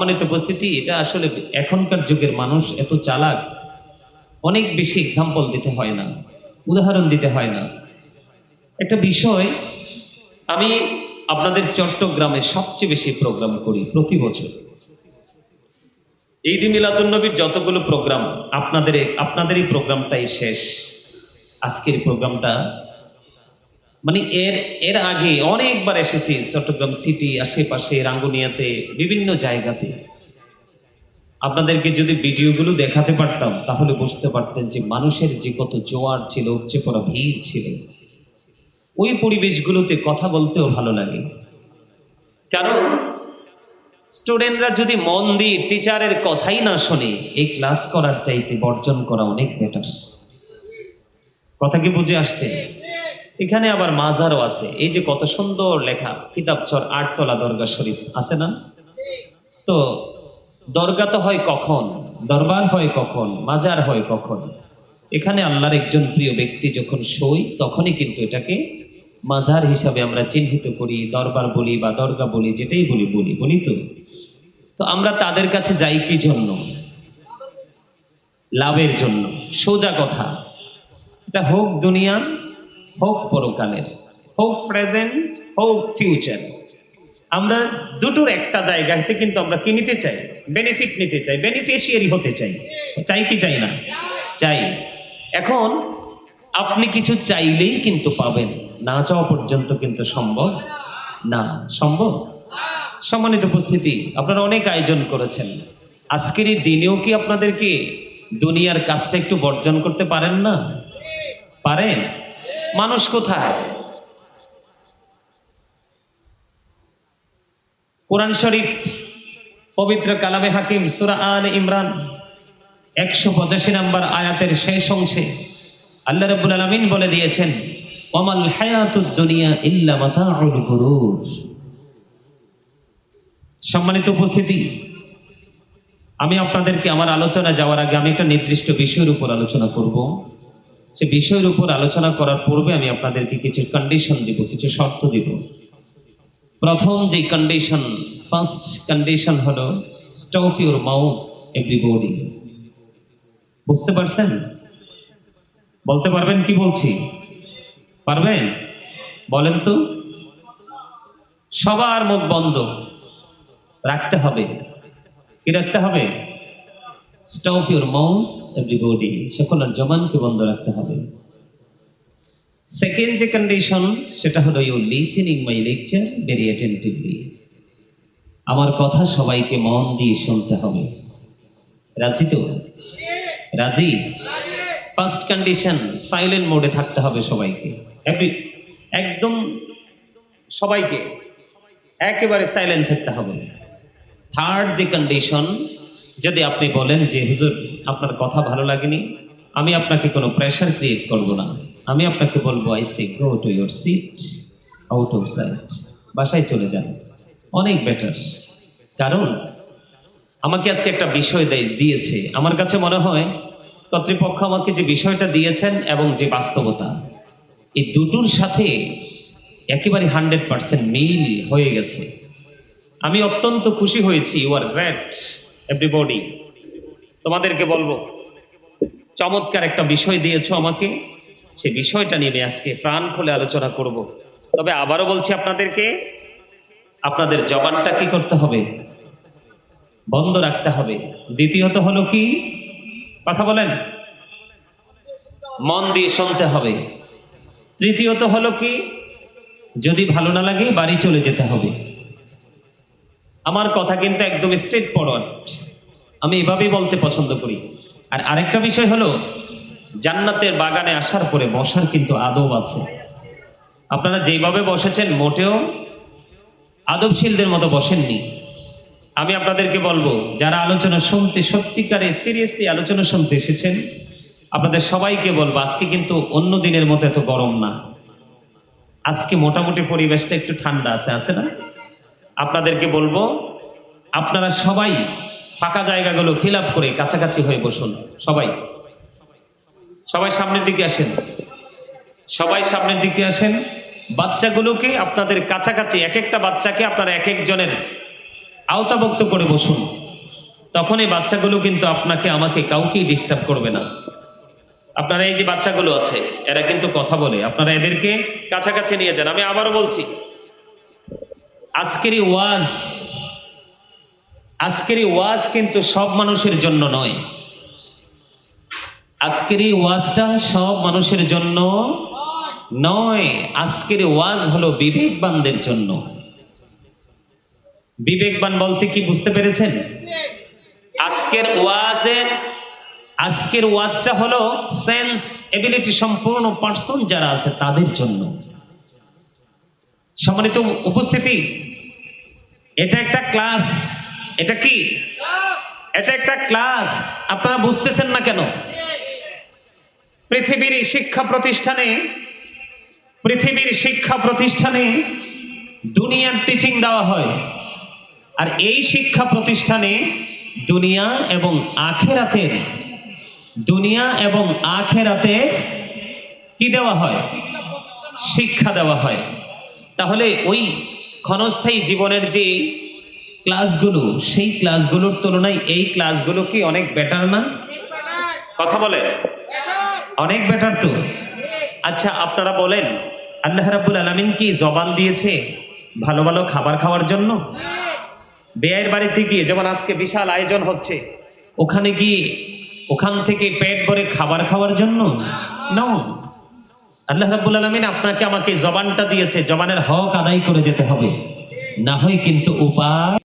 সম্মানিত উপস্থিতি, এটা আসলে এখনকার যুগের মানুষ এত চালাক, অনেক বেশি এক্সাম্পল দিতে হয় না, উদাহরণ দিতে হয় না। একটা বিষয়, আমি আপনাদের চট্টগ্রামে সবচেয়ে বেশি প্রোগ্রাম করি প্রতি বছর। ঈদ মিলাদুন্নবীর যতগুলো প্রোগ্রাম, আপনাদের এই প্রোগ্রামটাই শেষ। আজকের প্রোগ্রামটা মানে এর আগে অনেকবার এসেছি চট্টগ্রাম সিটি, আশেপাশে, রাঙ্গুনিয়াতে, বিভিন্ন জায়গাতে। আপনাদেরকে যদি ভিডিওগুলো দেখাতে পারতাম তাহলে বুঝতে পারতেন যে মানুষের যে কত জোয়ার ছিল, উপচে পড়া ভিড় ছিল। ওই পরিবেশগুলোতে কথা বলতেও ভালো লাগে, কারণ স্টুডেন্টরা যদি মন দিয়ে টিচারের কথাই না শোনে, এই ক্লাস করার চাইতে বর্জন করা অনেক বেটার। কথা কি বুঝে আসছে? এখানে আবার মাজারও আছে। এই যে কত সুন্দর লেখা, কিতাবচর ৮তলা দরগা শরীফ আছে না? তো দরগা তো হয় কখন, দরবার হয় কখন, মাজার হয় কখন? এখানে আল্লাহর একজন প্রিয় ব্যক্তি যখন সই, তখনই কিন্তু এটাকে মাজার হিসাবে আমরা চিহ্নিত করি, দরবার বলি বা দরগা বলি, যেটাই বলি তো আমরা তাদের কাছে যাই কি জন্য? লাভের জন্য। সোজা কথা, এটা হোক দুনিয়া, হোক পরকালের, হোক প্রেজেন্ট, হোক ফিউচার, আমরা দুটোর একটা জায়গাতে কিন্তু আমরা কি নিতে চাই? বেনিফিট নিতে চাই, বেনিফিশিয়ারি হতে চাই। চাই কি চাই না? চাই। এখন আপনি কিছু চাইলেই কিন্তু পাবেন, না চাওয়া পর্যন্ত কিন্তু সম্ভব না। সম্ভব? সম্মানিত উপস্থিতি, আপনারা অনেক আয়োজন করেছেন। আজকের এই দিনেও কি আপনাদেরকে দুনিয়ার কাজটা একটু বর্জন করতে পারেন না? পারেন? মানুষ কোথায়? কোরআন শরীফ পবিত্র কালামে হাকিম সূরা আলে ইমরান ১৮৫ নম্বর আয়াতের শেষ অংশে আল্লাহ রাব্বুল আলামিন বলে দিয়েছেন, ওয়ামাল হায়াতুদ দুনিয়া ইল্লা মাতাউল গুরুর। সম্মানিত উপস্থিতি, আমি আপনাদেরকে আমার আলোচনা যাওয়ার আগে আমি একটা নির্দিষ্ট বিষয়ের উপর আলোচনা করব। সে বিষয়ের উপর আলোচনা করার পূর্বে আমি আপনাদেরকে কিছু কন্ডিশন দিব, কিছু শর্ত দিব। প্রথম যে কন্ডিশন, ফার্স্ট কন্ডিশন হলো স্টপ ইউর মাউথ এভরিবডি। বুঝতে পারছেন? বলতে পারবেন কি বলছি? পারবেন? বলেন তো। সবার মুখ বন্ধ রাখতে হবে। কি রাখতে হবে? স্টপ ইউর মাউথ এভরিবডি, সকলের জবানকে বন্ধ রাখতে হবে। সেকেন্ড যে কন্ডিশন, সেটা হলো you listening my lecture very attentively. আমার কথা সবাইকে মন দিয়ে শুনতে হবে। রাজি তো? রাজি? ফার্স্ট কন্ডিশন, সাইলেন্ট মোডে থাকতে হবে সবাইকে, একদম সবাইকে একেবারে সাইলেন্ট থাকতে হবে। থার্ড যে কন্ডিশন, যদি আপনি বলেন যে হুজুর আপনার কথা ভালো লাগেনি, আমি আপনাকে কোনো প্রেশার ক্রিয়েট করব না। আমি আপনাকে বলবো, I say go to your seat, out of sight, বাসায় চলে যান, অনেক বেটার। কারণ আমাকে আজকে একটা বিষয় দিয়েছে, আমার কাছে মনে হয় কর্তৃপক্ষ আমাকে যে বিষয়টা দিয়েছেন এবং যে বাস্তবতা, এই দুটোর সাথে একেবারে 100% মিল হয়ে গেছে। আমি অত্যন্ত খুশি হয়েছি। You are great everybody. তোমাদেরকে বলবো, চমৎকার একটা বিষয় দিয়েছো আমাকে, সে বিষয়টা নিয়ে আজকে প্রাণ খুলে আলোচনা করব। তবে আবারও বলছি আপনাদেরকে, আপনাদের জবানটা কি করতে হবে? বন্ধ রাখতে হবে। দ্বিতীয়ত হলো কি? কথা বলেন। মন দিয়ে শুনতে হবে। তৃতীয়ত হলো কি? যদি ভালো না লাগে বাড়ি চলে যেতে হবে। আমার কথা কিন্তু একদম স্ট্রেট ফরওয়ার্ড, আমি এভাবেই বলতে পছন্দ করি। আর আরেকটা বিষয় হলো, জান্নাতের বাগানে আসার পরে বসার কিন্তু আদব আছে। আপনারা যেভাবে বসেছেন মোটেও আদবশীলদের মতো বসেননি। আমি আপনাদেরকে বলবো, যারা আলোচনা শুনতে সত্যিকারে সিরিয়াসলি আলোচনা শুনতে এসেছেন, আপনাদের সবাইকে বলবো, আজকে কিন্তু অন্য দিনের মতো এত গরম না। আজকে মোটামুটি পরিবেশটা একটু ঠান্ডা আছে না? আপনাদেরকে বলবো, আপনারা সবাই ফাঁকা জায়গাগুলো ফিল আপ করে কাছাকাছি হয়ে বসুন। সবাই সামনের দিকে আসেন, সবাই সামনের দিকে আসেন। বাচ্চাগুলোকে আপনাদের কাছাকাছি, এক একটা বাচ্চাকে আপনারা এক একজনের আওতাভুক্ত করে বসুন, তখন এই বাচ্চাগুলো কিন্তু আপনাকে আমাকে কাউকেই ডিস্টার্ব করবে না। আপনারা এই যে বাচ্চাগুলো আছে এরা কিন্তু কথা বলে, আপনারা এদেরকে কাছাকাছি নিয়ে যান। আমি আবারও বলছি, আজকের এই ওয়াজ কিন্তু সব মানুষের জন্য নয়। আজকের এই ওয়াজটা সব মানুষের জন্য নয়। আজকের ওয়াজ হলো বিবেকবানদের জন্য। বিবেকবান বলতে কি বুঝতে পেরেছেন? আজকের ওয়াজটা হলো সেন্স এবিলিটি সম্পূর্ণ পার্সন যারা আছে তাদের জন্য। সম্মানিত উপস্থিতি, এটা একটা ক্লাস। এটা কি? এটা একটা ক্লাস। আপনারা বুঝতেছেন না কেন? পৃথিবীর শিক্ষা প্রতিষ্ঠানে দুনিয়ার টিচিং দেওয়া হয়, আর এই শিক্ষা প্রতিষ্ঠানে দুনিয়া এবং আখেরাতের কি দেওয়া হয়? শিক্ষা দেওয়া হয়। তাহলে ওই ক্ষণস্থায়ী জীবনের যে ক্লাসগুলো, সেই ক্লাসগুলোর তুলনায় এই ক্লাসগুলো কি অনেক বেটার না? কথা বলে অনেক বেটার তো। আচ্ছা, আপনারা বলেন, আল্লাহ রাব্বুল আলামিন কি জবান দিয়েছে ভালো ভালো খাবার খাওয়ার জন্য? বেয়ের বাড়িতে গিয়ে যেমন আজকে বিশাল আয়োজন হচ্ছে, ওখান থেকে পেট ভরে খাবার খাওয়ার জন্য? না। আল্লাহ রাব্বুল আলামিন আপনাকে আমাকে জবানটা দিয়েছে, জবানের হক আদায় করে যেতে হবে, না হয় কিন্তু উপায়